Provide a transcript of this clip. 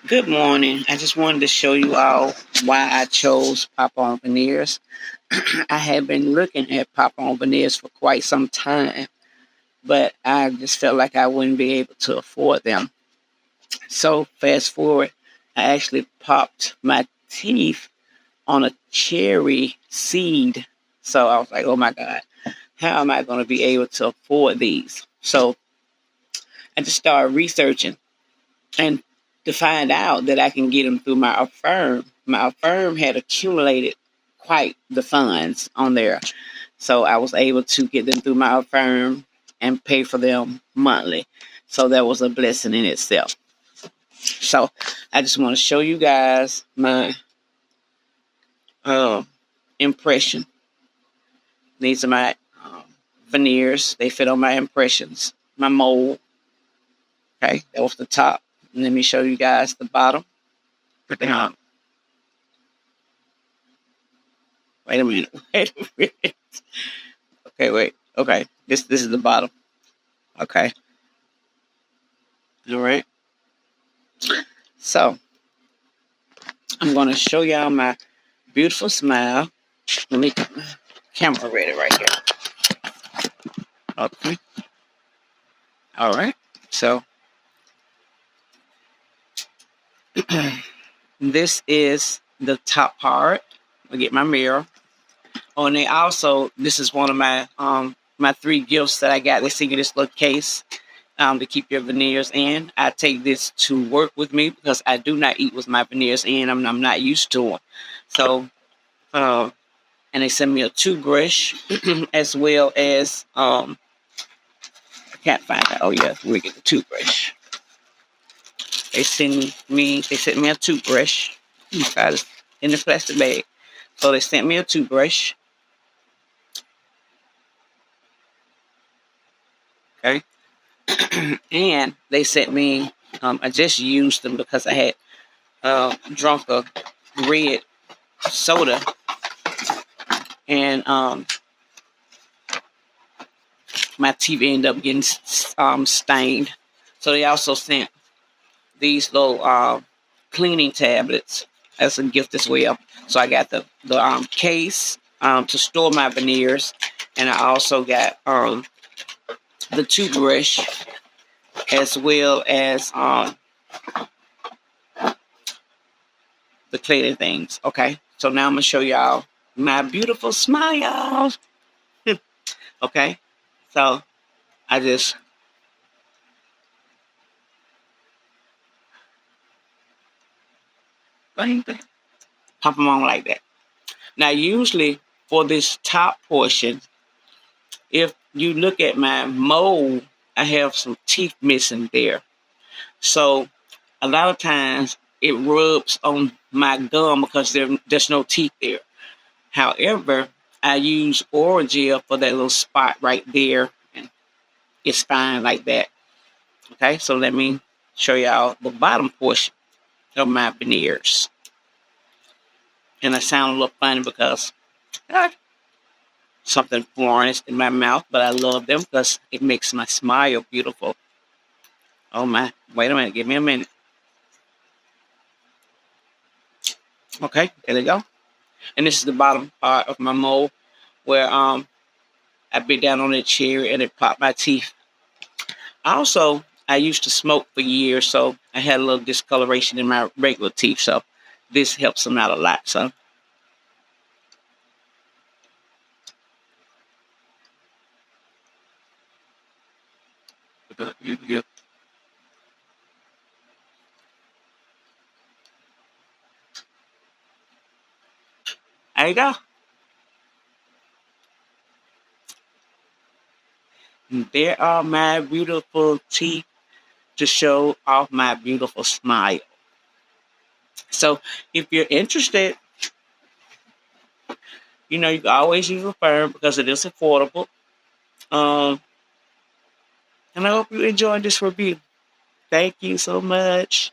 Good morning. I just wanted to show you all why I chose pop-on veneers. I have been looking at pop-on veneers for quite some time, but I just felt like I wouldn't be able to afford them. So fast forward, I actually popped my teeth on a cherry seed. So I was like, oh my God, how am I going to be able to afford these? So I just started researching and to find out that I can get them through my firm. My firm had accumulated quite the funds on there. So I was able to get them through my firm and pay for them monthly. So that was a blessing in itself. So I just want to show you guys my uh, impression. These are my veneers. They fit on my impressions, my mold. Okay, that was the top. And let me show you guys the bottom. Um, Wait a minute. Wait a minute. Okay, wait. Okay. This is the bottom. Okay. All right. So I'm gonna show y'all my beautiful smile. Let me get my camera ready right here. Okay. All right. So this is the top part. I'll get my mirror. Oh, and they also, this is one of my three gifts that I got. They send you this little case to keep your veneers in. I take this to work with me because I do not eat with my veneers in. I'm not used to them. So, and they send me a toothbrush as well as, I can't find it. Oh, yeah, we get the toothbrush. They sent me a toothbrush. Oh my God, it's in the plastic bag. So they sent me a toothbrush. Okay. And they sent me, I just used them because I had drunk a red soda and my teeth ended up getting stained. So they also sent these little cleaning tablets as a gift as well. So I got the case to store my veneers, and I also got the toothbrush as well as the cleaning things. Okay, so now I'm gonna show y'all my beautiful smile. Okay, so I just pop them on like that. Now, usually for this top portion, if you look at my mold, I have some teeth missing there. So a lot of times it rubs on my gum because there's no teeth there. However, I use oral gel for that little spot right there, and it's fine like that. Okay, so let me show y'all the bottom portion of my veneers. And I sound a little funny because something foreign in my mouth, but I love them because it makes my smile beautiful. Oh my, wait a minute, give me a minute. Okay, there we go. And this is the bottom part of my mold where I bit down on that cherry and it popped my teeth. Also, I used to smoke for years, so I had a little discoloration in my regular teeth, so this helps them out a lot. So there you go. And there are my beautiful teeth to show off my beautiful smile. So if you're interested, you know, you can always use a firm because it is affordable. Um, and I hope you enjoyed this review. Thank you so much.